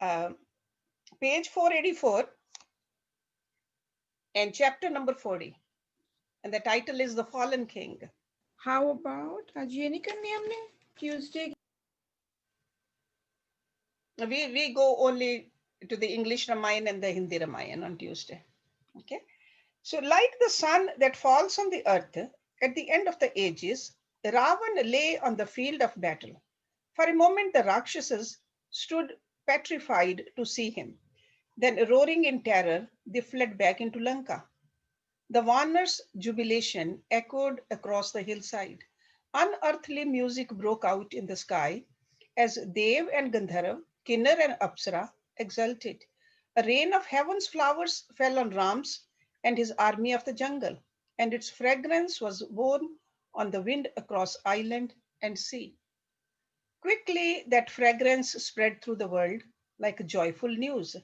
uh, page 484 and chapter number 40. And the title is The Fallen King. How about आज ये नहीं करनी हमने Tuesday We go only to the English Ramayana and the Hindi Ramayana on Tuesday. Okay. So, like the sun that falls on the earth at the end of the ages, Ravan lay on the field of battle. For a moment, the Rakshasas stood petrified to see him. Then, roaring in terror, they fled back into Lanka. The Vanar's jubilation echoed across the hillside. Unearthly music broke out in the sky as Dev and Gandharv, Kinnar and Apsara exulted. A rain of heaven's flowers fell on Ram's and his army of the jungle, and its fragrance was borne on the wind across island and sea. Quickly, that fragrance spread through the world like joyful news.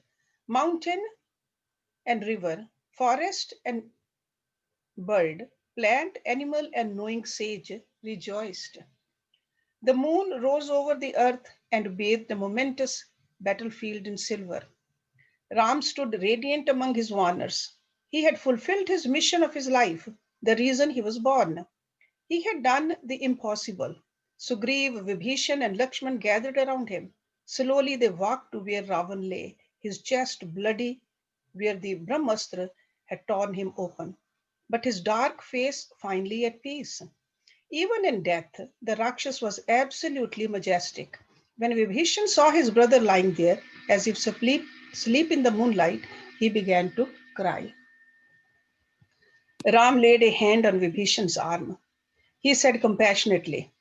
Mountain and river, forest and bird, plant, animal, and knowing sage rejoiced. The moon rose over the earth and bathed the momentous battlefield in silver. Ram stood radiant among his warners. He had fulfilled his mission of his life, the reason he was born. He had done the impossible. Sugriv, Vibhishan, and Lakshman gathered around him. Slowly they walked to where Ravan lay, his chest bloody, where the Brahmastra had torn him open, but his dark face finally at peace. Even in death, the Rakshas was absolutely majestic. When Vibhishan saw his brother lying there, as if asleep in the moonlight, he began to cry. Ram laid a hand on Vibhishan's arm. He said compassionately,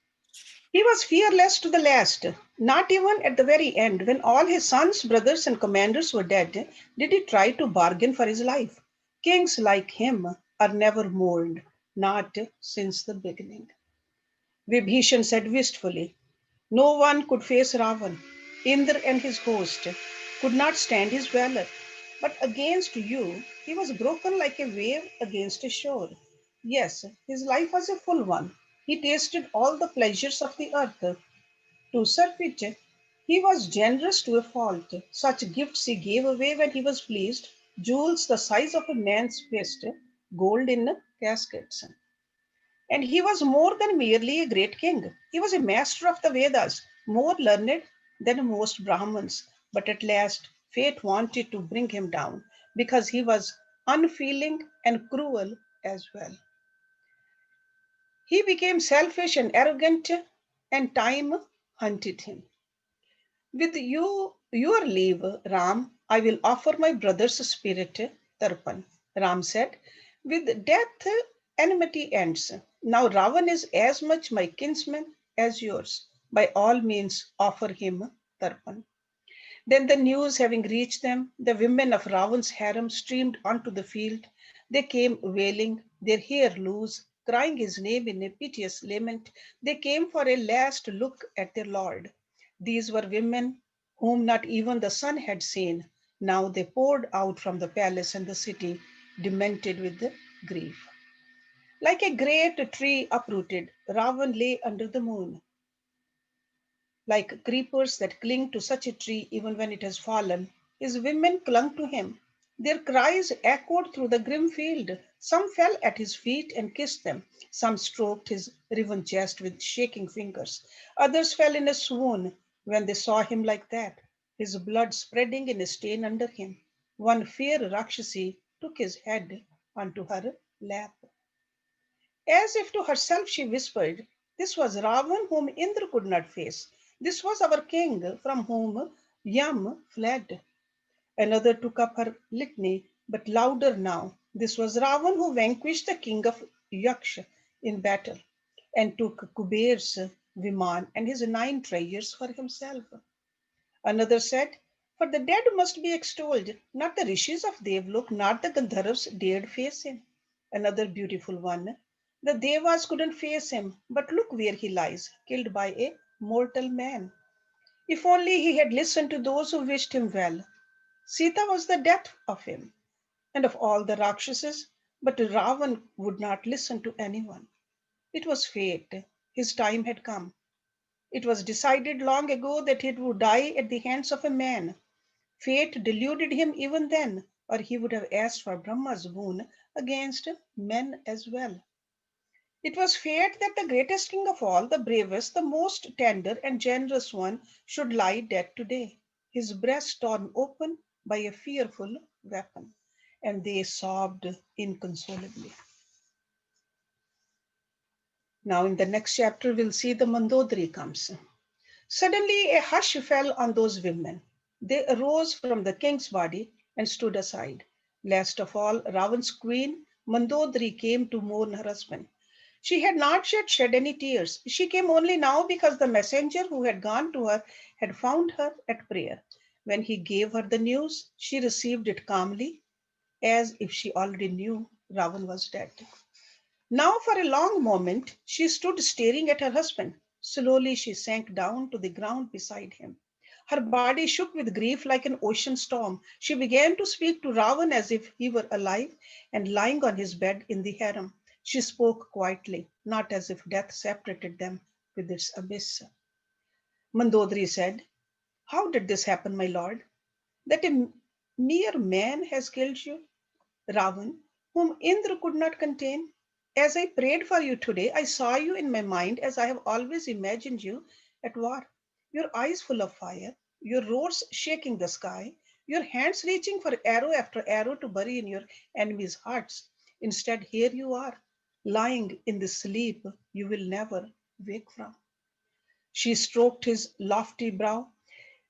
he was fearless to the last. Not even at the very end, when all his sons, brothers, and commanders were dead, did he try to bargain for his life. Kings like him are never mourned, not since the beginning. Vibhishan said wistfully, no one could face Ravan. Indra and his host could not stand his valor. But against you, he was broken like a wave against a shore. Yes, his life was a full one. He tasted all the pleasures of the earth. To surfeit, he was generous to a fault. Such gifts he gave away when he was pleased, jewels the size of a man's fist, gold in caskets. And he was more than merely a great king. He was a master of the Vedas, more learned than most Brahmins. But at last, fate wanted to bring him down because he was unfeeling and cruel as well. He became selfish and arrogant, and time hunted him. With your leave, Ram, I will offer my brother's spirit, Tarpan. Ram said, with death, enmity ends. Now Ravan is as much my kinsman as yours. By all means, offer him Tarpan. Then the news having reached them, the women of Ravan's harem streamed onto the field. They came wailing, their hair loose, crying his name in a piteous lament. They came for a last look at their lord. These were women whom not even the sun had seen. Now they poured out from the palace and the city, demented with the grief. Like a great tree uprooted, Ravan lay under the moon. Like creepers that cling to such a tree even when it has fallen, his women clung to him. Their cries echoed through the grim field. Some fell at his feet and kissed them. Some stroked his riven chest with shaking fingers. Others fell in a swoon when they saw him like that, his blood spreading in a stain under him. One fair Rakshasi took his head onto her lap. As if to herself, she whispered, this was Ravan whom Indra could not face. This was our king from whom Yam fled. Another took up her litany, but louder now. This was Ravan who vanquished the king of Yaksha in battle and took Kuber's Viman and his 9 treasures for himself. Another said, for the dead must be extolled, not the rishis of Devlok, not the Gandharvas dared face him. Another beautiful one, the Devas couldn't face him, but look where he lies, killed by a mortal man. If only he had listened to those who wished him well. Sita was the death of him and of all the Rakshasas, but Ravan would not listen to anyone. It was fate. His time had come. It was decided long ago that he would die at the hands of a man. Fate deluded him even then, or he would have asked for Brahma's boon against men as well. It was fate that the greatest king of all, the bravest, the most tender and generous one, should lie dead today, his breast torn open by a fearful weapon. And they sobbed inconsolably. Now, in the next chapter, we'll see the Mandodari comes. Suddenly, a hush fell on those women. They arose from the king's body and stood aside. Last of all, Ravan's queen, Mandodari, came to mourn her husband. She had not yet shed any tears. She came only now because the messenger who had gone to her had found her at prayer. When he gave her the news, she received it calmly, as if she already knew Ravan was dead. Now, for a long moment, she stood staring at her husband. Slowly, she sank down to the ground beside him. Her body shook with grief like an ocean storm. She began to speak to Ravan as if he were alive and lying on his bed in the harem. She spoke quietly, not as if death separated them with its abyss. Mandodari said, "How did this happen, my lord? That a mere man has killed you? Ravan, whom Indra could not contain. As I prayed for you today, I saw you in my mind as I have always imagined you at war. Your eyes full of fire, your roars shaking the sky, your hands reaching for arrow after arrow to bury in your enemies' hearts. Instead, here you are, lying in the sleep you will never wake from." She stroked his lofty brow,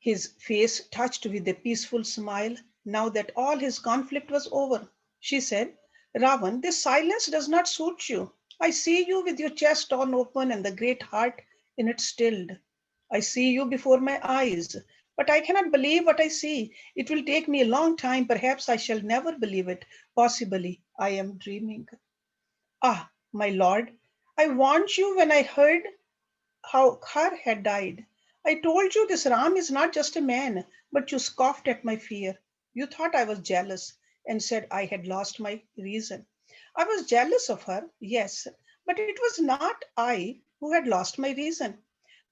his face touched with a peaceful smile. Now that all his conflict was over, she said, "Ravan, this silence does not suit you. I see you with your chest torn open and the great heart in it stilled. I see you before my eyes, but I cannot believe what I see. It will take me a long time. Perhaps I shall never believe it. Possibly I am dreaming. Ah, my lord, I warned you when I heard how Khar had died. I told you this Ram is not just a man, but you scoffed at my fear. You thought I was jealous and said I had lost my reason. I was jealous of her, yes, but it was not I who had lost my reason.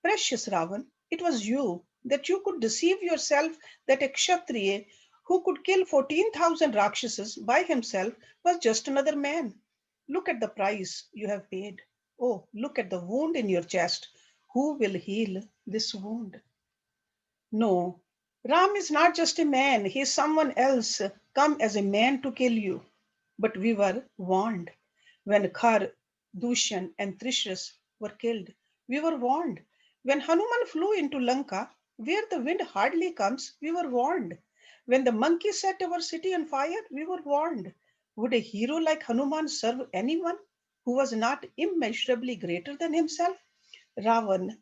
Precious Ravan, it was you, that you could deceive yourself that a Kshatriya who could kill 14,000 Rakshasas by himself was just another man. Look at the price you have paid. Oh, look at the wound in your chest. Who will heal this wound? No, Ram is not just a man, he is someone else, come as a man to kill you. But we were warned. When Khar, Dushan, and Trishras were killed, we were warned. When Hanuman flew into Lanka, where the wind hardly comes, we were warned. When the monkey set our city on fire, we were warned. Would a hero like Hanuman serve anyone who was not immeasurably greater than himself? Ravan,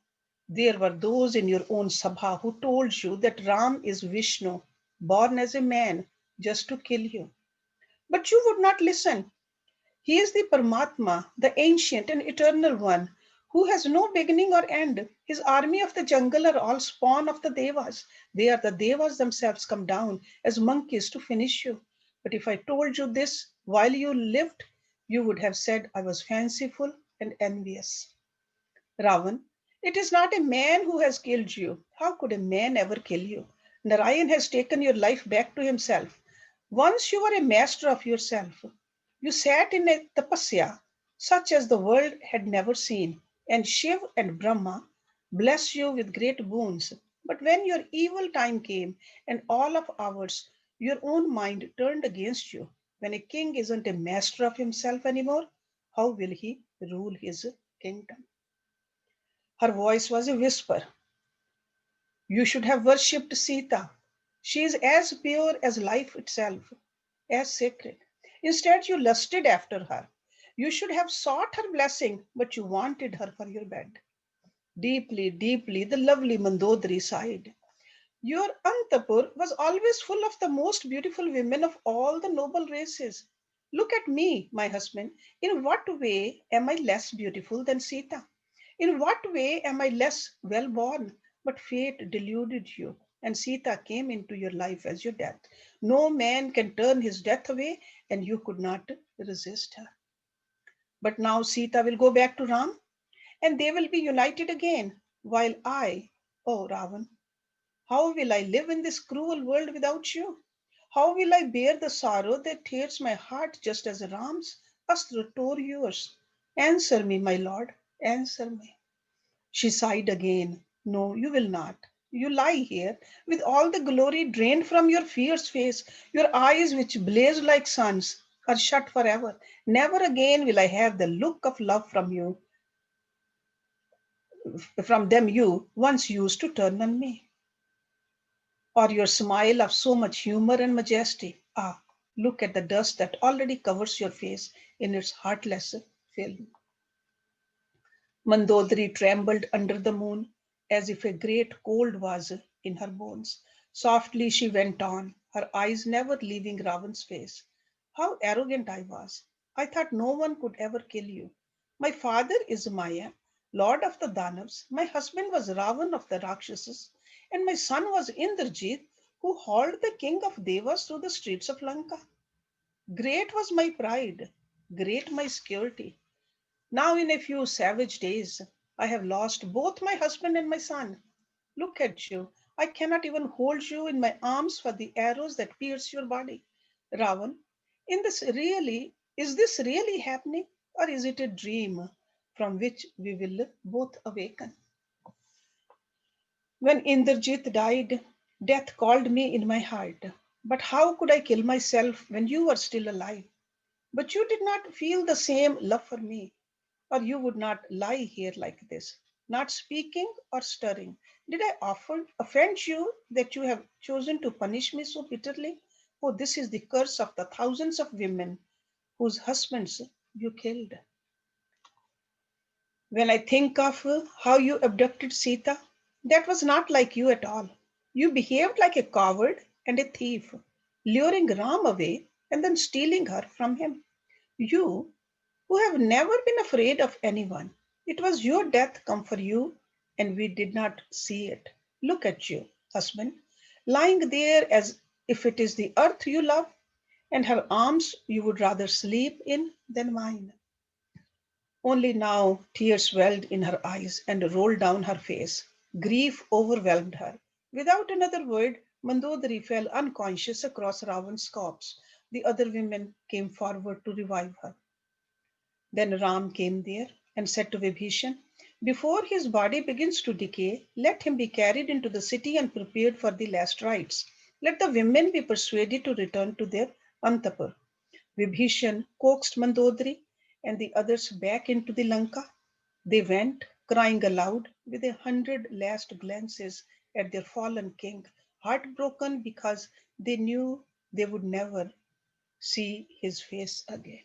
there were those in your own Sabha who told you that Ram is Vishnu, born as a man, just to kill you. But you would not listen. He is the Paramatma, the ancient and eternal one, who has no beginning or end. His army of the jungle are all spawn of the Devas. They are the Devas themselves come down as monkeys to finish you. But if I told you this while you lived, you would have said I was fanciful and envious. Ravan, it is not a man who has killed you. How could a man ever kill you? Narayan has taken your life back to himself. Once you were a master of yourself. You sat in a tapasya, such as the world had never seen, and Shiv and Brahma blessed you with great boons. But when your evil time came, and all of ours, your own mind turned against you. When a king isn't a master of himself anymore, how will he rule his kingdom? Her voice was a whisper. You should have worshipped Sita. She is as pure as life itself, as sacred. Instead, you lusted after her. You should have sought her blessing, but you wanted her for your bed. Deeply, deeply, the lovely Mandodari sighed. Your Antapur was always full of the most beautiful women of all the noble races. Look at me, my husband. In what way am I less beautiful than Sita? In what way am I less well born? But fate deluded you, and Sita came into your life as your death. No man can turn his death away, and you could not resist her. But now Sita will go back to Ram, and they will be united again, while I, oh Ravan, How will I live in this cruel world without you? How will I bear the sorrow that tears my heart just as Ram's Astra tore yours? Answer me, my lord, answer me. She sighed again. No, you will not. You lie here, with all the glory drained from your fierce face, your eyes which blaze like suns are shut forever. Never again will I have the look of love from you, from them you once used to turn on me, or your smile of so much humor and majesty. Ah, look at the dust that already covers your face in its heartless film. Mandodari trembled under the moon as if a great cold was in her bones. Softly she went on, her eyes never leaving Ravan's face. How arrogant I was! I thought no one could ever kill you. My father is Maya, lord of the Danavs. My husband was Ravan of the Rakshasas, and my son was Indrajit, who hauled the king of Devas through the streets of Lanka. Great was my pride, great my security. Now, in a few savage days, I have lost both my husband and my son. Look at you. I cannot even hold you in my arms for the arrows that pierce your body. Ravan, is this really happening, or is it a dream from which we will both awaken? When Indrajit died, death called me in my heart. But how could I kill myself when you were still alive? But you did not feel the same love for me, or you would not lie here like this, not speaking or stirring. Did I often offend you that you have chosen to punish me so bitterly? Oh, this is the curse of the thousands of women whose husbands you killed. When I think of how you abducted Sita, that was not like you at all. You behaved like a coward and a thief, luring Ram away and then stealing her from him. You who have never been afraid of anyone. It was your death come for you, and we did not see it. Look at you, husband, lying there as if it is the earth you love, and her arms you would rather sleep in than mine. Only now tears welled in her eyes and rolled down her face. Grief overwhelmed her. Without another word, Mandodari fell unconscious across Ravan's corpse. The other women came forward to revive her. Then Ram came there and said to Vibhishan, before his body begins to decay, let him be carried into the city and prepared for the last rites. Let the women be persuaded to return to their Antapur. Vibhishan coaxed Mandodari and the others back into the Lanka. They went, crying aloud, with 100 last glances at their fallen king, heartbroken because they knew they would never see his face again.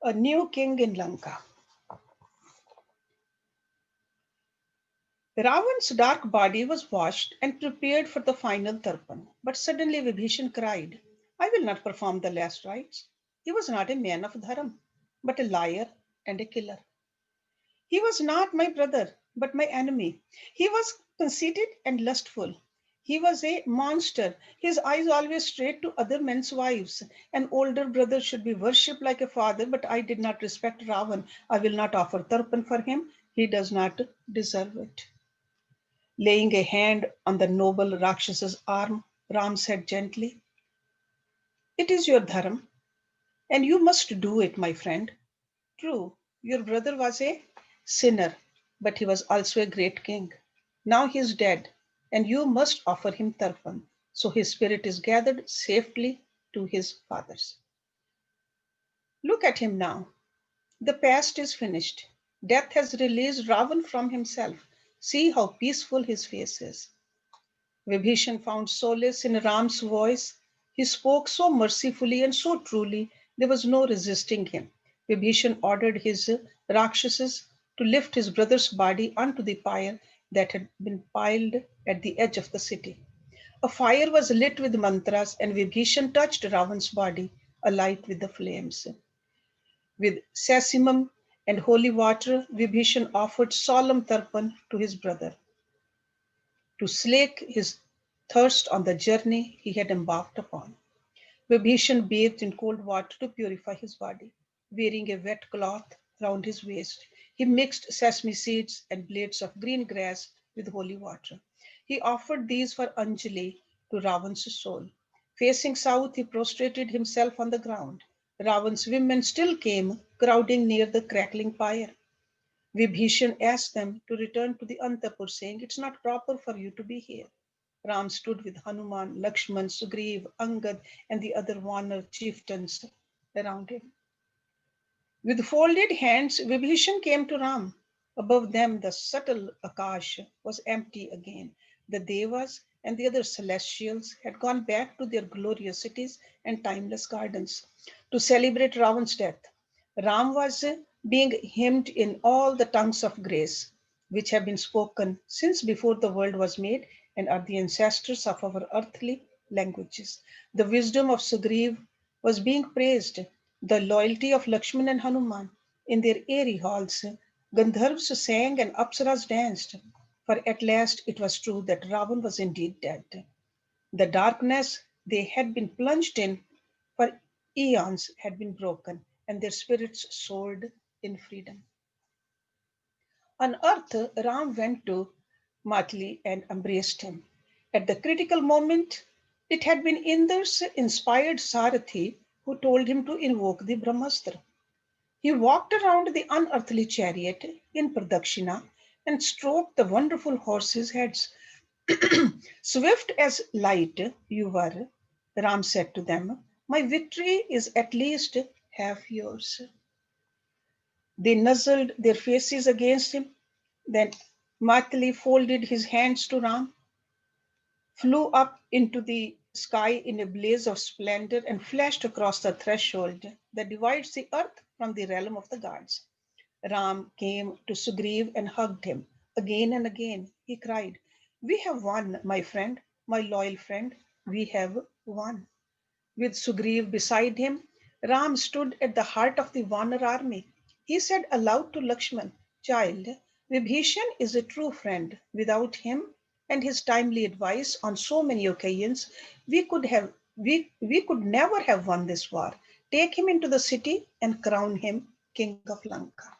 A new king in Lanka. Ravan's dark body was washed and prepared for the final tarpan. But suddenly Vibhishan cried, I will not perform the last rites. He was not a man of dharam, but a liar and a killer. He was not my brother, but my enemy. He was conceited and lustful. He was a monster, his eyes always straight to other men's wives. An older brother should be worshipped like a father, but I did not respect Ravan. I will not offer tarpan for him. He does not deserve it. Laying a hand on the noble Rakshasa's arm, Ram said gently, it is your dharam, and you must do it, my friend. True, your brother was a sinner, but he was also a great king. Now he is dead, and you must offer him tarpan, so his spirit is gathered safely to his fathers. Look at him now. The past is finished. Death has released Ravan from himself. See how peaceful his face is. Vibhishan found solace in Ram's voice. He spoke so mercifully and so truly, there was no resisting him. Vibhishan ordered his Rakshasas to lift his brother's body onto the pyre that had been piled at the edge of the city. A fire was lit with mantras, and Vibhishan touched Ravan's body, alight with the flames. With sesamum and holy water, Vibhishan offered solemn tarpan to his brother to slake his thirst on the journey he had embarked upon. Vibhishan bathed in cold water to purify his body. Wearing a wet cloth round his waist, he mixed sesame seeds and blades of green grass with holy water. He offered these for Anjali to Ravan's soul. Facing south, he prostrated himself on the ground. Ravan's women still came, crowding near the crackling fire. Vibhishan asked them to return to the Antapur, saying, "It's not proper for you to be here." Ram stood with Hanuman, Lakshman, Sugriv, Angad, and the other Vanar chieftains around him. With folded hands, Vibhishan came to Ram. Above them, the subtle Akash was empty again. The Devas and the other celestials had gone back to their glorious cities and timeless gardens to celebrate Ravan's death. Ram was being hymned in all the tongues of grace, which have been spoken since before the world was made and are the ancestors of our earthly languages. The wisdom of Sugriv was being praised, the loyalty of Lakshman and Hanuman. In their airy halls, Gandharvas sang and Apsaras danced, for at last it was true that Ravan was indeed dead. The darkness they had been plunged in for eons had been broken, and their spirits soared in freedom. On earth, Ram went to Matli and embraced him. At the critical moment, it had been Indra's inspired Sarathi who told him to invoke the Brahmastra. He walked around the unearthly chariot in Pradakshina and stroked the wonderful horses' heads. Swift as light you were, Ram said to them, my victory is at least half yours. They nuzzled their faces against him. Then Matali folded his hands to Ram, flew up into the sky in a blaze of splendor, and flashed across the threshold that divides the earth from the realm of the gods. Ram came to Sugriv and hugged him. Again and again he cried, "We have won, my friend, my loyal friend, we have won." With Sugriv beside him, Ram stood at the heart of the Vanar army. He said aloud to Lakshman, "Child, Vibhishan is a true friend. Without him and his timely advice on so many occasions, we could never have won this war. Take him into the city and crown him king of Lanka."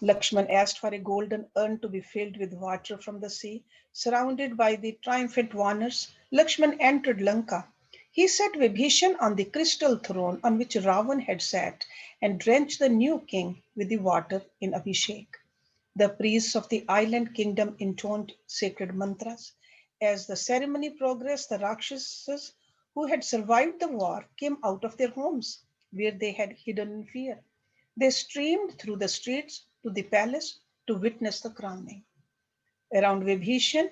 Lakshman asked for a golden urn to be filled with water from the sea. Surrounded by the triumphant Vanars, Lakshman entered Lanka. He set Vibhishan on the crystal throne on which Ravan had sat and drenched the new king with the water in Abhishek. The priests of the island kingdom intoned sacred mantras. As the ceremony progressed, the Rakshasas who had survived the war came out of their homes, where they had hidden in fear. They streamed through the streets to the palace to witness the crowning. Around Vibhishan,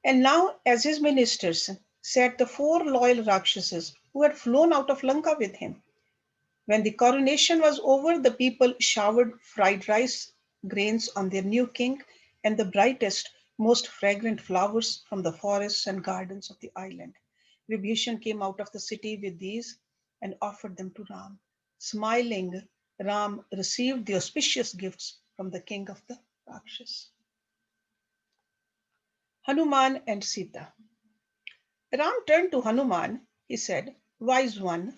and now as his ministers, sat the four loyal Rakshasas who had flown out of Lanka with him. When the coronation was over, the people showered fried rice grains on their new king and the brightest, most fragrant flowers from the forests and gardens of the island. Vibhishan came out of the city with these and offered them to Ram. Smiling, Ram received the auspicious gifts from the king of the Rakshas. Hanuman and Sita. Ram turned to Hanuman. He said, "Wise one,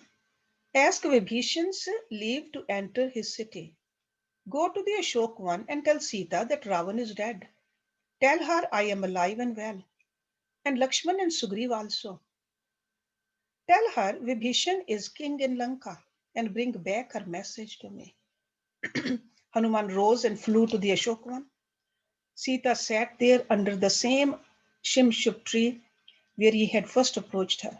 ask Vibhishan's leave to enter his city. Go to the Ashok one and tell Sita that Ravan is dead. Tell her I am alive and well, and Lakshman and Sugriv also. Tell her Vibhishan is king in Lanka and bring back her message to me." Hanuman rose and flew to the Ashok one. Sita sat there under the same Shimshup tree where he had first approached her.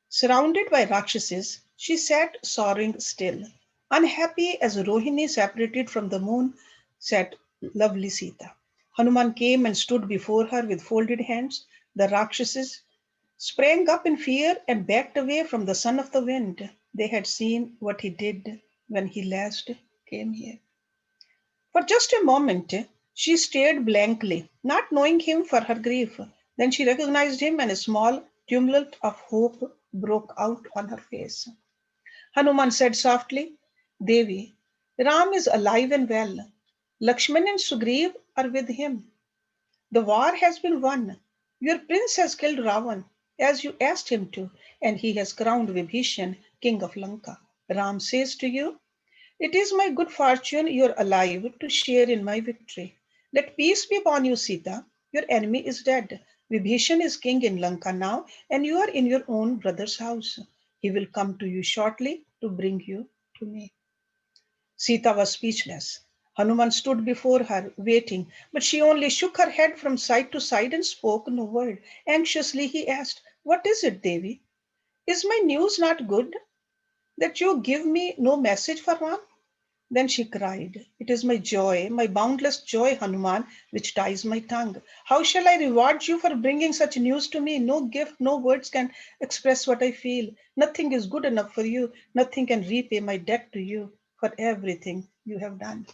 Surrounded by Rakshasas, she sat soaring still. Unhappy as Rohini separated from the moon, sat lovely Sita. Hanuman came and stood before her with folded hands. The Rakshasas sprang up in fear and backed away from the son of the wind. They had seen what he did when he last came here. For just a moment, she stared blankly, not knowing him for her grief. Then she recognized him, and a small tumult of hope broke out on her face. Hanuman said softly, "Devi, Ram is alive and well. Lakshman and Sugriv are with him. The war has been won. Your prince has killed Ravan, as you asked him to, and he has crowned Vibhishan king of Lanka. Ram says to you, it is my good fortune you are alive to share in my victory. Let peace be upon you, Sita. Your enemy is dead. Vibhishan is king in Lanka now, and you are in your own brother's house. He will come to you shortly to bring you to me. Sita was speechless. Hanuman stood before her, waiting, but she only shook her head from side to side and spoke no word. Anxiously he asked, "What is it, Devi? Is my news not good? That you give me no message for Ram?" Then she cried, "It is my joy, my boundless joy, Hanuman, which ties my tongue. How shall I reward you for bringing such news to me? No gift, no words can express what I feel. Nothing is good enough for you. Nothing can repay my debt to you for everything you have done."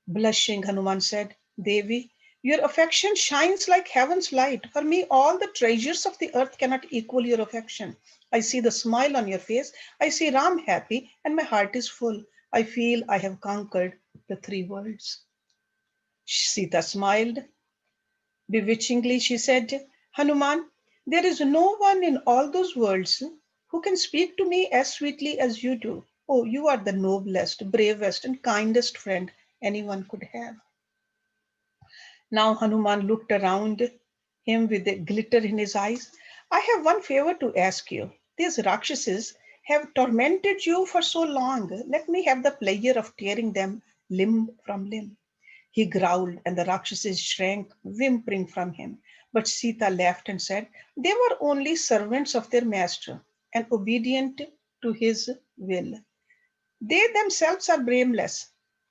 Blushing, Hanuman said, "Devi, your affection shines like heaven's light. For me, all the treasures of the earth cannot equal your affection. I see the smile on your face. I see Ram happy, and my heart is full. I feel I have conquered the three worlds." Sita smiled bewitchingly. She said, "Hanuman, there is no one in all those worlds who can speak to me as sweetly as you do. Oh, you are the noblest, bravest, and kindest friend anyone could have." Now Hanuman looked around him with a glitter in his eyes. "I have one favor to ask you. These Rakshasas have tormented you for so long. Let me have the pleasure of tearing them limb from limb." He growled, and the Rakshasas shrank, whimpering from him. But Sita laughed and said, "They were only servants of their master and obedient to his will. They themselves are blameless.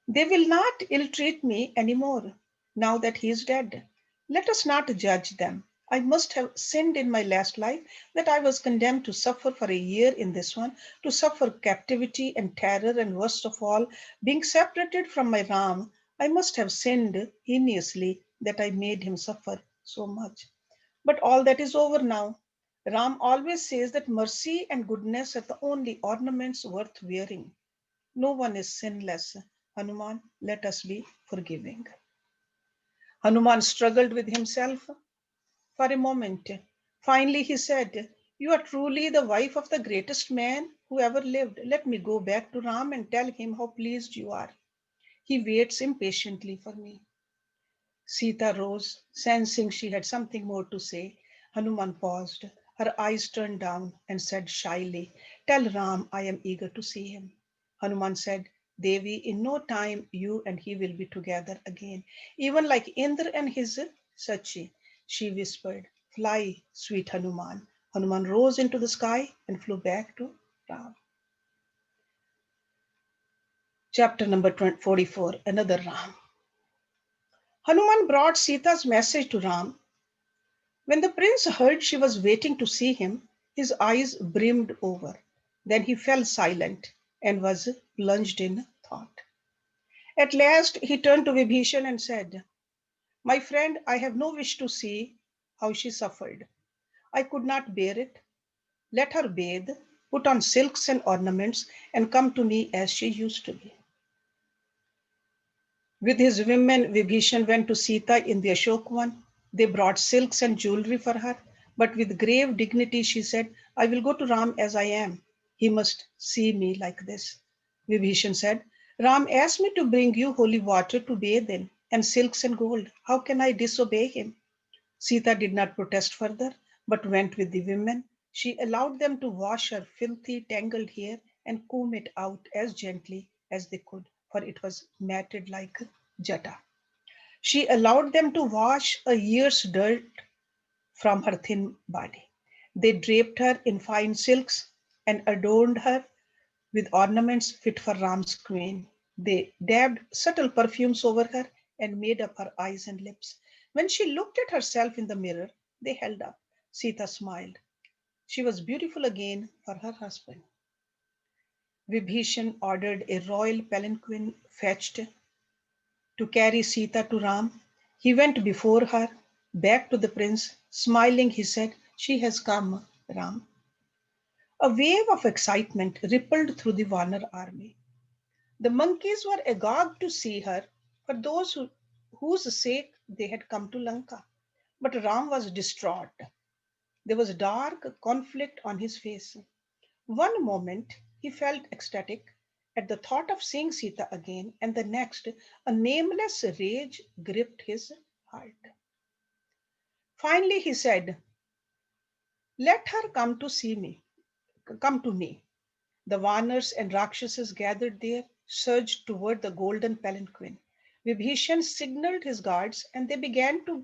They will not ill treat me any more now that he is dead. Let us not judge them. I must have sinned in my last life that I was condemned to suffer for a year in this one, to suffer captivity and terror, and worst of all, being separated from my Ram. I must have sinned heinously that I made him suffer so much. But all that is over now. Ram always says that mercy and goodness are the only ornaments worth wearing. No one is sinless. Hanuman, let us be forgiving." Hanuman struggled with himself for a moment. Finally, he said, "You are truly the wife of the greatest man who ever lived. Let me go back to Ram and tell him how pleased you are. He waits impatiently for me." Sita rose, sensing she had something more to say. Hanuman paused. Her eyes turned down and said shyly, "Tell Ram I am eager to see him." Hanuman said, "Devi, in no time you and he will be together again, even like Indra and his Sachi." She whispered, "Fly, sweet Hanuman." Hanuman rose into the sky and flew back to Ram. Chapter number 44, Another Ram. Hanuman brought Sita's message to Ram. When the prince heard she was waiting to see him, his eyes brimmed over. Then he fell silent and was plunged in thought. At last he turned to Vibhishan and said, "My friend, I have no wish to see how she suffered. I could not bear it. Let her bathe, put on silks and ornaments, and come to me as she used to be." With his women, Vibhishan went to Sita in the Ashokvan. They brought silks and jewelry for her, but with grave dignity she said, "I will go to Ram as I am. He must see me like this." Vibhishan said, "Ram asked me to bring you holy water to bathe in, and silks and gold. How can I disobey him?" Sita did not protest further, but went with the women. She allowed them to wash her filthy, tangled hair and comb it out as gently as they could, for it was matted like jata. She allowed them to wash a year's dirt from her thin body. They draped her in fine silks and adorned her with ornaments fit for Ram's queen. They dabbed subtle perfumes over her and made up her eyes and lips. When she looked at herself in the mirror, they held up. Sita smiled. She was beautiful again for her husband. Vibhishan ordered a royal palanquin fetched to carry Sita to Ram. He went before her, back to the prince. Smiling, he said, "She has come, Ram." A wave of excitement rippled through the Vanar army. The monkeys were agog to see her, for whose sake they had come to Lanka. But Ram was distraught. There was dark conflict on his face. One moment he felt ecstatic, at the thought of seeing Sita again, and the next, a nameless rage gripped his heart. Finally, he said, "Let her come to see me, come to me." The Vanars and Rakshasas gathered there, surged toward the golden palanquin. Vibhishan signaled his guards, and they began to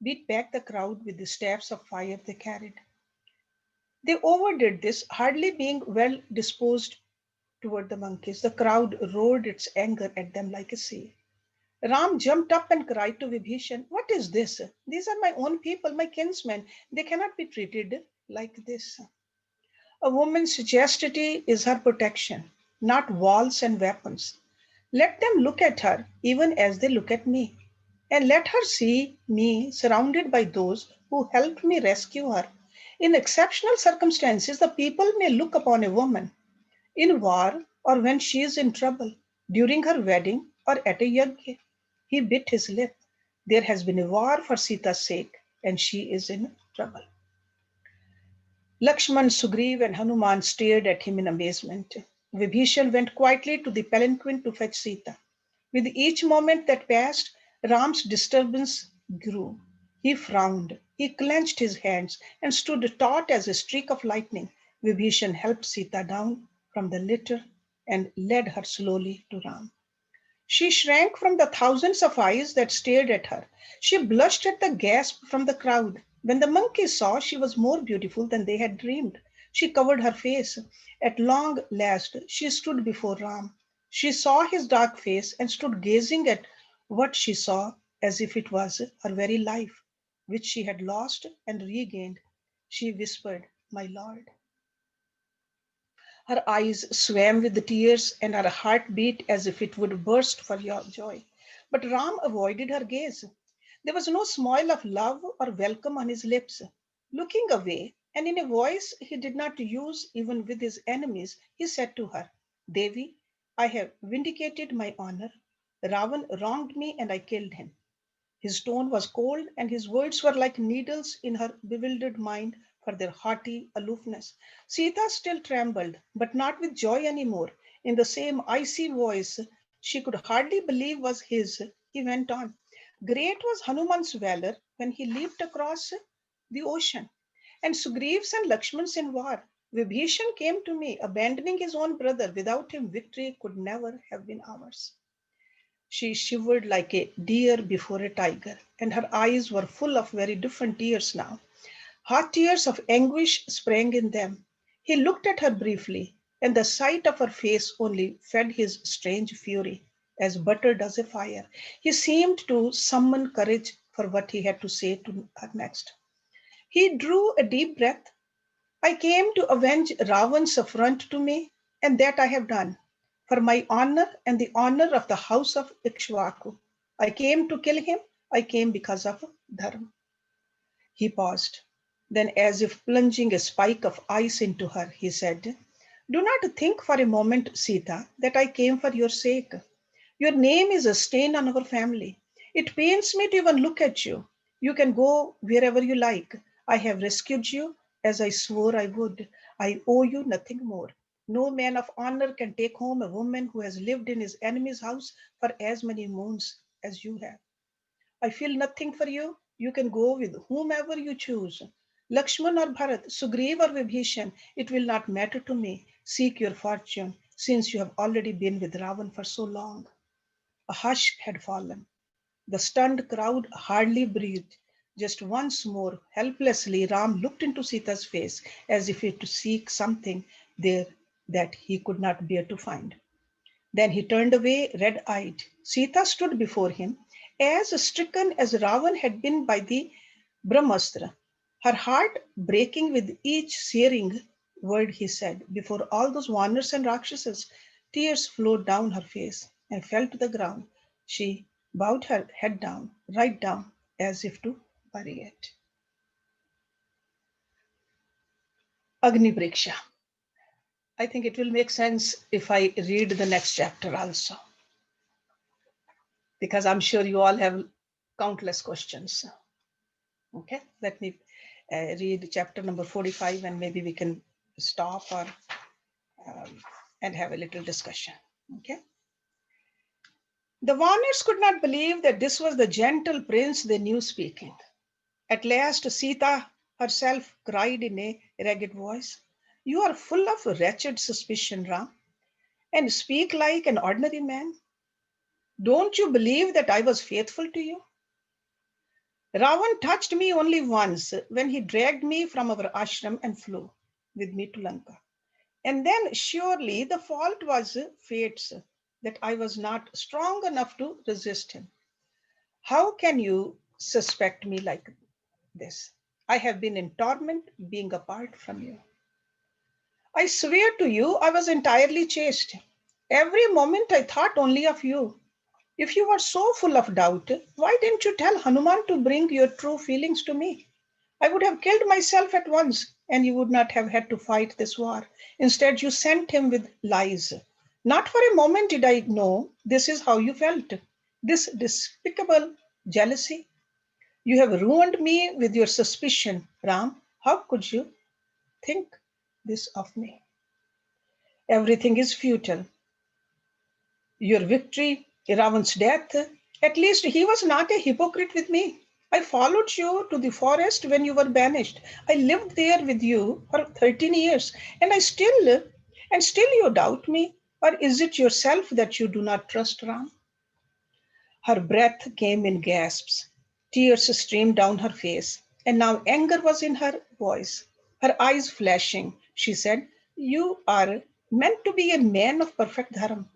beat back the crowd with the staffs of fire they carried. They overdid this, hardly being well disposed toward the monkeys. The crowd roared its anger at them like a sea. Ram jumped up and cried to Vibhishan, "What is this? These are my own people, my kinsmen. They cannot be treated like this." A woman's chastity is her protection, not walls and weapons. Let them look at her even as they look at me. And let her see me surrounded by those who helped me rescue her. In exceptional circumstances, the people may look upon a woman in war or when she is in trouble, during her wedding or at a yajna. He bit his lip. There has been a war for Sita's sake, and she is in trouble. Lakshman, Sugriv, and Hanuman stared at him in amazement. Vibhishan went quietly to the palanquin to fetch Sita. With each moment that passed, Ram's disturbance grew. He frowned, he clenched his hands, and stood taut as a streak of lightning. Vibhishan helped Sita down from the litter and led her slowly to Ram. She shrank from the thousands of eyes that stared at her. She blushed at the gasp from the crowd. When the monkeys saw she was more beautiful than they had dreamed, she covered her face. At long last, she stood before Ram. She saw his dark face and stood gazing at what she saw as if it was her very life, which she had lost and regained. She whispered, "My Lord." Her eyes swam with tears and her heart beat as if it would burst for joy. But Ram avoided her gaze. There was no smile of love or welcome on his lips. Looking away, and in a voice he did not use even with his enemies, he said to her, "Devi, I have vindicated my honor. Ravan wronged me and I killed him." His tone was cold, and his words were like needles in her bewildered mind for their haughty aloofness. Sita still trembled, but not with joy anymore. In the same icy voice she could hardly believe was his, he went on, "Great was Hanuman's valor when he leaped across the ocean, and Sugriv's and Lakshman's in war. Vibhishan came to me, abandoning his own brother. Without him, victory could never have been ours." She shivered like a deer before a tiger, and her eyes were full of very different tears now. Hot tears of anguish sprang in them. He looked at her briefly, and the sight of her face only fed his strange fury, as butter does a fire. He seemed to summon courage for what he had to say to her next. He drew a deep breath. "I came to avenge Ravan's affront to me, and that I have done. For my honor and the honor of the house of Ikshvaku. I came to kill him. I came because of Dharma." He paused. Then, as if plunging a spike of ice into her, he said, "Do not think for a moment, Sita, that I came for your sake. Your name is a stain on our family. It pains me to even look at you. You can go wherever you like. I have rescued you as I swore I would. I owe you nothing more. No man of honor can take home a woman who has lived in his enemy's house for as many moons as you have. I feel nothing for you. You can go with whomever you choose. Lakshman or Bharat, Sugriv or Vibhishan, it will not matter to me. Seek your fortune, since you have already been with Ravan for so long." A hush had fallen. The stunned crowd hardly breathed. Just once more, helplessly, Ram looked into Sita's face as if to seek something there that he could not bear to find. Then he turned away, red eyed. Sita stood before him, as stricken as Ravan had been by the Brahmastra, her heart breaking with each searing word he said. Before all those Vanars and Rakshasas, tears flowed down her face and fell to the ground. She bowed her head down, right down, as if to bury it. Agni Pariksha. I think it will make sense if I read the next chapter also, because I'm sure you all have countless questions. Okay, let me read chapter number 45 and maybe we can stop or and have a little discussion. Okay. The Varners could not believe that this was the gentle prince they knew speaking. At last, Sita herself cried in a ragged voice, "You are full of wretched suspicion, Ram, and speak like an ordinary man. Don't you believe that I was faithful to you? Ravan touched me only once when he dragged me from our ashram and flew with me to Lanka. And then surely the fault was fate's, that I was not strong enough to resist him. How can you suspect me like this? I have been in torment being apart from you. I swear to you, I was entirely chaste. Every moment I thought only of you. If you were so full of doubt, why didn't you tell Hanuman to bring your true feelings to me? I would have killed myself at once, and you would not have had to fight this war. Instead, you sent him with lies. Not for a moment did I know this is how you felt. This despicable jealousy. You have ruined me with your suspicion, Ram. How could you think this of me? Everything is futile. Your victory, Ravan's death, at least he was not a hypocrite with me. I followed you to the forest when you were banished. I lived there with you for 13 years, and still you doubt me? Or is it yourself that you do not trust, Ram? Her breath came in gasps. Tears streamed down her face, and now anger was in her voice. Her eyes flashing, she said, "You are meant to be a man of perfect dharma.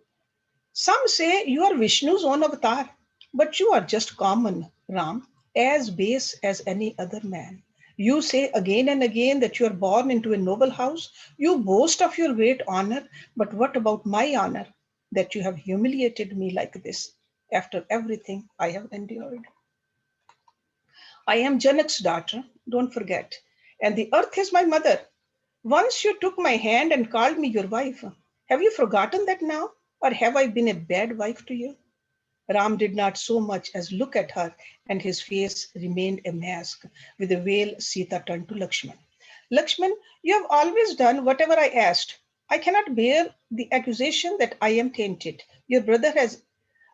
Some say you are Vishnu's own avatar, but you are just common, Ram, as base as any other man. You say again and again that you are born into a noble house. You boast of your great honor, but what about my honor? That you have humiliated me like this after everything I have endured. I am Janak's daughter, don't forget, and the earth is my mother. Once you took my hand and called me your wife. Have you forgotten that now? Or have I been a bad wife to you? Ram did not so much as look at her, and his face remained a mask. With a veil, Sita turned to Lakshman. Lakshman, you have always done whatever I asked. I cannot bear the accusation that I am tainted. Your brother has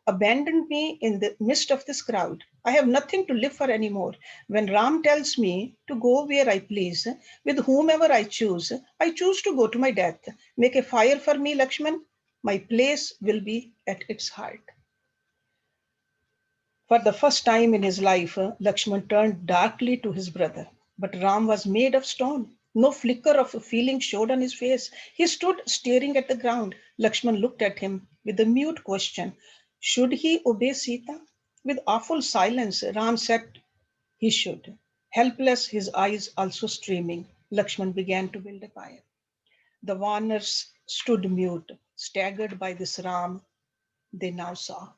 abandoned me in the midst of this crowd. I have nothing to live for anymore. When Ram tells me to go where I please, with whomever I choose to go to my death. Make a fire for me, Lakshman. My place will be at its heart. For the first time in his life, Lakshman turned darkly to his brother. But Ram was made of stone. No flicker of feeling showed on his face. He stood staring at the ground. Lakshman looked at him with a mute question. Should he obey Sita? With awful silence, Ram said he should. Helpless, his eyes also streaming, Lakshman began to build a fire. The Varners stood mute, staggered by this Ram they now saw.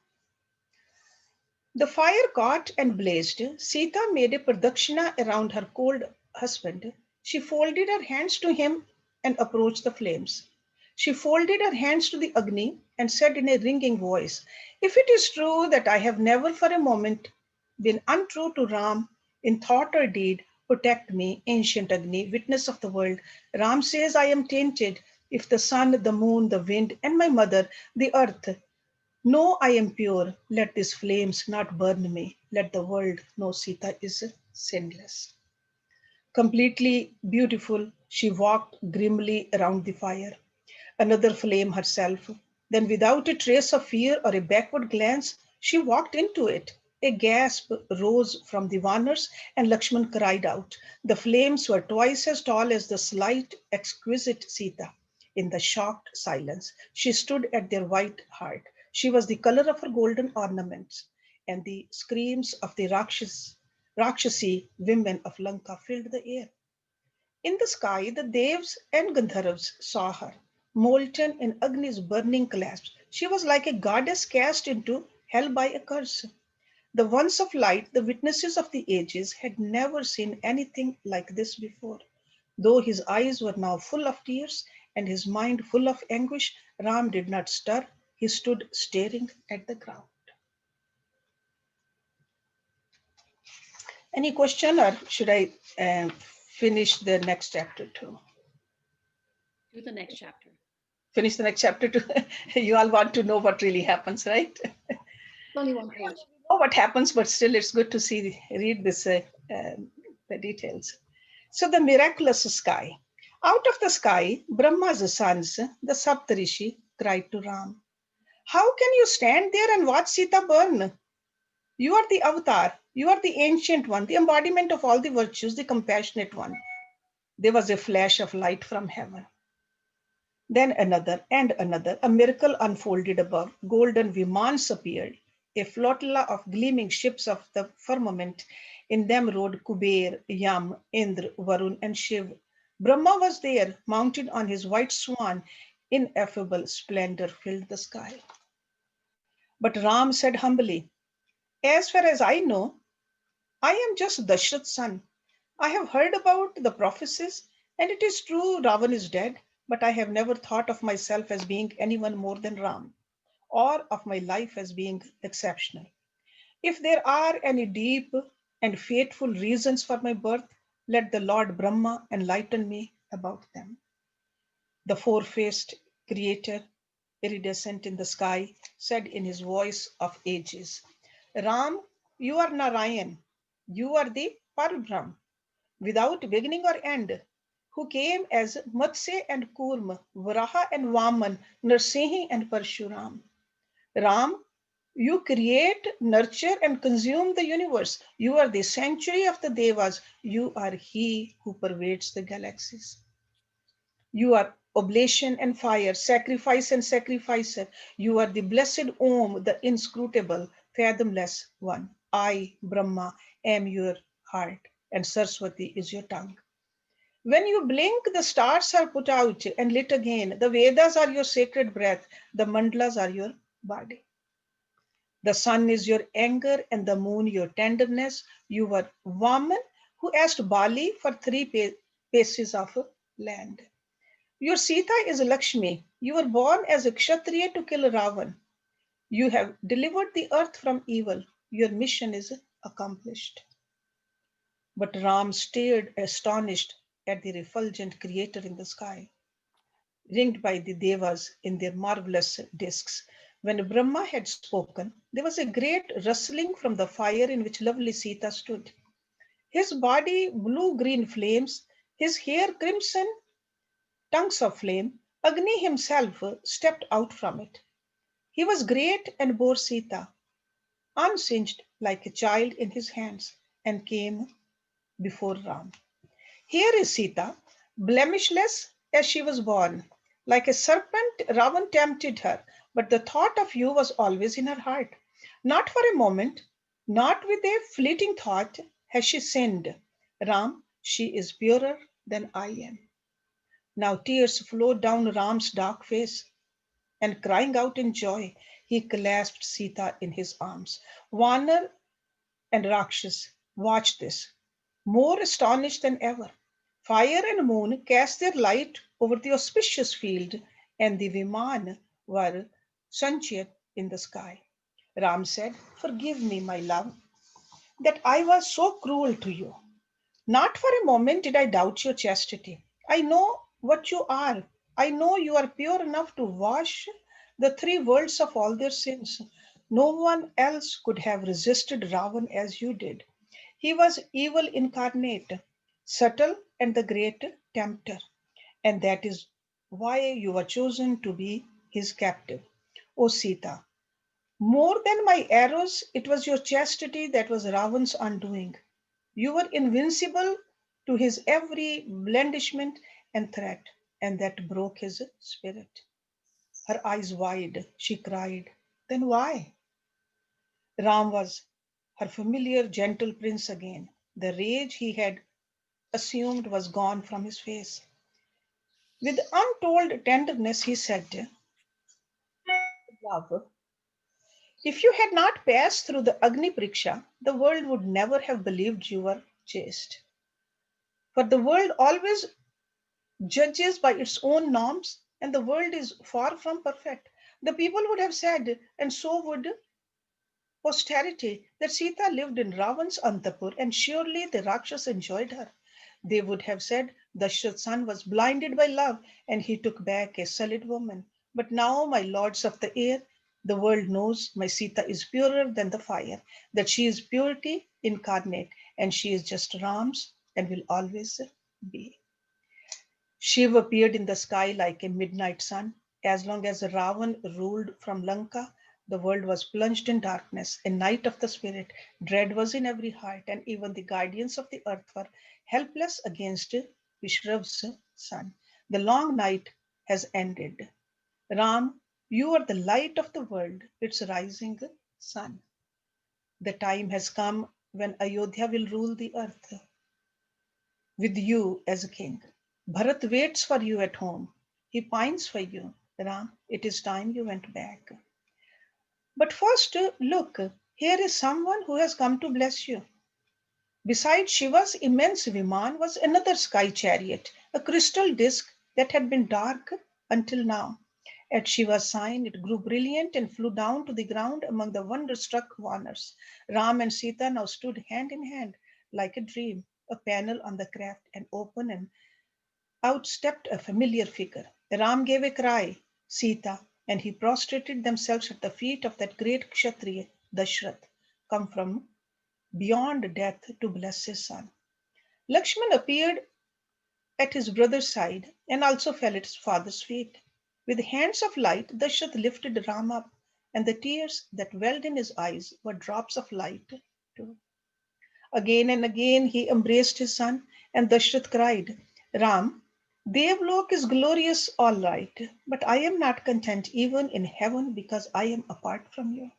The fire caught and blazed. Sita made a pradakshina around her cold husband. She folded her hands to him and approached the flames. She folded her hands to the Agni and said in a ringing voice, If it is true that I have never for a moment been untrue to Ram in thought or deed, protect me, ancient Agni, witness of the world. Ram says I am tainted. If the sun, the moon, the wind, and my mother, the earth, no, I am pure. Let these flames not burn me. Let the world know Sita is sinless. Completely beautiful, she walked grimly around the fire. Another flame herself. Then, without a trace of fear or a backward glance, she walked into it. A gasp rose from the Vanars, and Lakshman cried out. The flames were twice as tall as the slight, exquisite Sita. In the shocked silence, she stood at their white heart. She was the color of her golden ornaments, and the screams of the Rakshasi women of Lanka filled the air. In the sky, the Devs and Gandharvas saw her, molten in Agni's burning clasp. She was like a goddess cast into hell by a curse. The ones of light, the witnesses of the ages, had never seen anything like this before. Though his eyes were now full of tears and his mind full of anguish, Ram did not stir. He stood staring at the ground. Any question, or should I finish the next chapter too? To the next chapter. finish the next chapter to you all want to know what really happens, right? Only one page. Know what happens, but still it's good to see read this the details. So the miraculous sky. Out of the sky, Brahma's sons, the Saptarishi, cried to Ram, "How can you stand there and watch Sita burn? You are the avatar. You are the ancient one, the embodiment of all the virtues, the compassionate one." There was a flash of light from heaven. Then another and another. A miracle unfolded above. Golden Vimans appeared, a flotilla of gleaming ships of the firmament. In them rode Kuber, Yam, Indra, Varun, and Shiv. Brahma was there, mounted on his white swan. Ineffable splendor filled the sky. But Ram said humbly, "As far as I know, I am just Dashrath's son. I have heard about the prophecies, and it is true Ravan is dead, but I have never thought of myself as being anyone more than Ram, or of my life as being exceptional. If there are any deep and fateful reasons for my birth, let the Lord Brahma enlighten me about them." The four faced creator, iridescent in the sky, said in his voice of ages, "Ram, you are Narayan. You are the Parbrahm, without beginning or end, who came as Matsya and Kurma, Varaha and Vaman, Narsihi and Parshuram. Ram, you create, nurture, and consume the universe. You are the sanctuary of the Devas. You are He who pervades the galaxies. You are oblation and fire, sacrifice and sacrificer. You are the blessed Om, the inscrutable, fathomless one. I, Brahma, am your heart, and Saraswati is your tongue. When you blink, the stars are put out and lit again. The Vedas are your sacred breath, the mandalas are your body. The sun is your anger and the moon your tenderness. You were Vaman who asked Bali for three paces of land. Your Sita is Lakshmi. You were born as a Kshatriya to kill Ravan. You have delivered the earth from evil. Your mission is accomplished. But Ram stared astonished at the refulgent creator in the sky, ringed by the Devas in their marvelous discs. When Brahma had spoken, there was a great rustling from the fire in which lovely Sita stood. His body blue green flames, his hair crimson tongues of flame. Agni himself stepped out from it. He was great and bore Sita, unsinged like a child in his hands, and came before Ram. "Here is Sita, blemishless as she was born. Like a serpent, Ravan tempted her, but the thought of you was always in her heart. Not for a moment, not with a fleeting thought, has she sinned. Ram, she is purer than I am." Now tears flowed down Ram's dark face, and crying out in joy, he clasped Sita in his arms. Vanar and Rakshas watched this, more astonished than ever. Fire and moon cast their light over the auspicious field, and the Viman were sentient in the sky. Ram said, "Forgive me, my love, that I was so cruel to you. Not for a moment did I doubt your chastity. I know what you are. I know you are pure enough to wash the three worlds of all their sins. No one else could have resisted Ravan as you did. He was evil incarnate, subtle and the great tempter, and that is why you were chosen to be his captive. O Sita, more than my arrows, it was your chastity that was Ravan's undoing. You were invincible to his every blandishment and threat, and that broke his spirit." Her eyes wide, she cried, "Then why?" Ram was her familiar gentle prince again. The rage he had assumed was gone from his face. With untold tenderness, he said, "Love, if you had not passed through the Agni Pariksha, the world would never have believed you were chaste. For the world always judges by its own norms, and the world is far from perfect. The people would have said, and so would posterity, that Sita lived in Ravan's Antapur, and surely the Rakshas enjoyed her. They would have said Dashrath's son was blinded by love and he took back a solid woman. But now, my lords of the air, the world knows my Sita is purer than the fire, that she is purity incarnate, and she is just Ram's and will always be. Shiv appeared in the sky like a midnight sun. As long as Ravan ruled from Lanka, the world was plunged in darkness, a night of the spirit. Dread was in every heart, and even the guardians of the earth were helpless against Vishrav's son. The long night has ended. Ram, you are the light of the world, its rising sun. The time has come when Ayodhya will rule the earth with you as a king. Bharat waits for you at home. He pines for you. Ram, it is time you went back. But first, look, here is someone who has come to bless you. Beside Shiva's immense Viman was another sky chariot, a crystal disk that had been dark until now. At Shiva's sign, it grew brilliant and flew down to the ground among the wonder-struck Vanars. Ram and Sita now stood hand in hand like a dream, a panel on the craft, and open and out stepped a familiar figure. Ram gave a cry, Sita, and he prostrated themselves at the feet of that great Kshatriya, Dashrath, come from beyond death to bless his son. Lakshman appeared at his brother's side and also fell at his father's feet. With hands of light, Dashrath lifted Ram up, and the tears that welled in his eyes were drops of light too. Again and again he embraced his son, and Dashrath cried, Ram, Devlok is glorious, all right, but I am not content even in heaven because I am apart from you.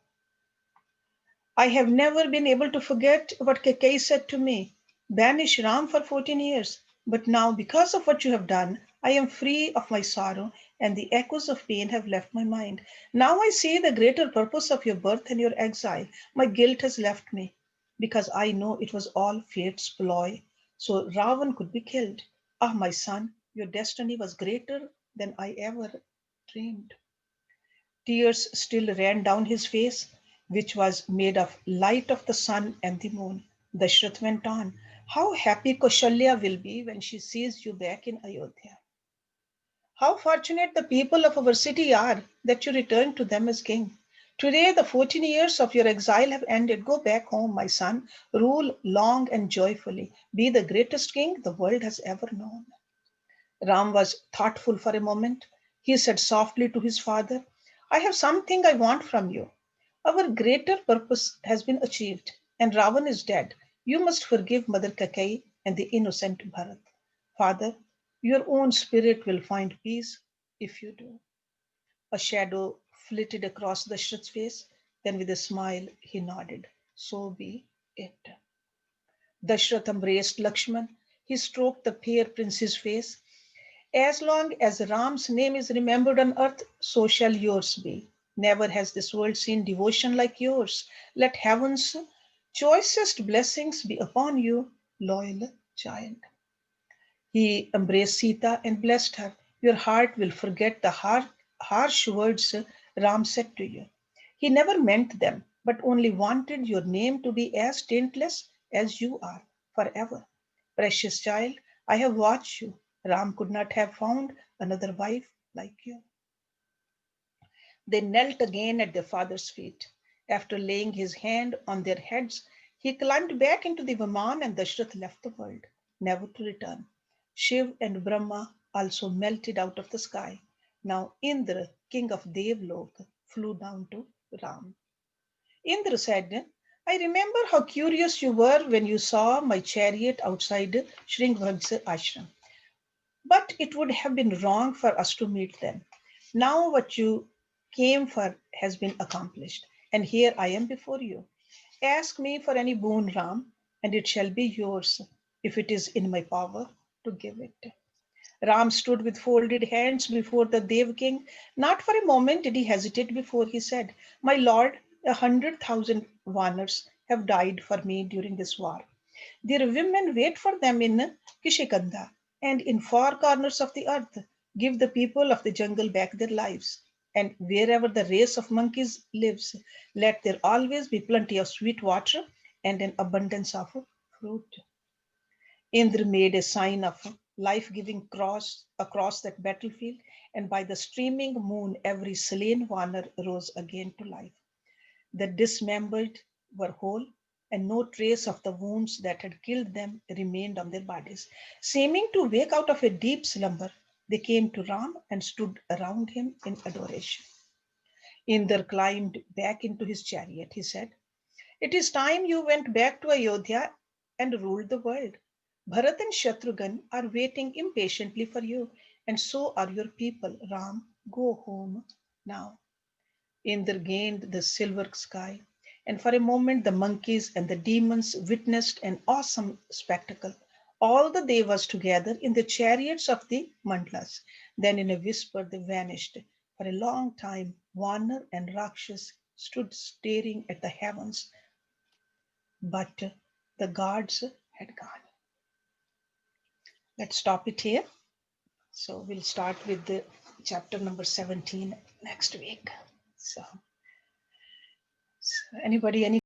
I have never been able to forget what Kekai said to me. Banish Ram for 14 years. But now, because of what you have done, I am free of my sorrow, and the echoes of pain have left my mind. Now I see the greater purpose of your birth and your exile. My guilt has left me, because I know it was all fate's ploy. So Ravan could be killed. Ah, my son, your destiny was greater than I ever dreamed. Tears still ran down his face, which was made of light of the sun and the moon. Dashrath went on, how happy Kaushalya will be when she sees you back in Ayodhya. How fortunate the people of our city are that you returned to them as king. Today, the 14 years of your exile have ended. Go back home, my son. Rule long and joyfully. Be the greatest king the world has ever known. Ram was thoughtful for a moment. He said softly to his father, I have something I want from you. Our greater purpose has been achieved, and Ravan is dead. You must forgive Mother Kakai and the innocent Bharat. Father, your own spirit will find peace if you do. A shadow flitted across Dashrath's face. Then, with a smile, he nodded. So be it. Dashrath embraced Lakshman. He stroked the fair prince's face. As long as Ram's name is remembered on earth, so shall yours be. Never has this world seen devotion like yours. Let heaven's choicest blessings be upon you, loyal child. He embraced Sita and blessed her. Your heart will forget the harsh words Ram said to you. He never meant them, but only wanted your name to be as taintless as you are forever. Precious child, I have watched you. Ram could not have found another wife like you. They knelt again at their father's feet. After laying his hand on their heads, he climbed back into the Vaman and Dashrath left the world, never to return. Shiv and Brahma also melted out of the sky. Now Indra, king of Devlok, flew down to Ram. Indra said, I remember how curious you were when you saw my chariot outside Shringvag's ashram. But it would have been wrong for us to meet then. Now what you came for has been accomplished, and here I am before you. Ask me for any boon, Ram, and it shall be yours if it is in my power to give it. Ram stood with folded hands before the Dev king. Not for a moment did he hesitate before he said, My lord, 100,000 Vanars have died for me during this war. Their women wait for them in Kishikanda and in far corners of the earth. Give the people of the jungle back their lives. And wherever the race of monkeys lives, let there always be plenty of sweet water and an abundance of fruit. Indra made a sign of a life-giving cross across that battlefield, and by the streaming moon, every slain Vanar rose again to life. The dismembered were whole, and no trace of the wounds that had killed them remained on their bodies. Seeming to wake out of a deep slumber, they came to Ram and stood around him in adoration. Indra climbed back into his chariot. He said, "It is time you went back to Ayodhya and ruled the world. Bharat and Shatrughan are waiting impatiently for you, and so are your people. Ram, go home now." Indra gained the silver sky, and for a moment the monkeys and the demons witnessed an awesome spectacle. All the devas together in the chariots of the mandlas. Then in a whisper they vanished. For a long time, Vanar and Rakshas stood staring at the heavens, but the gods had gone. Let's stop it here. So we'll start with the chapter number 17 next week. So, anybody, any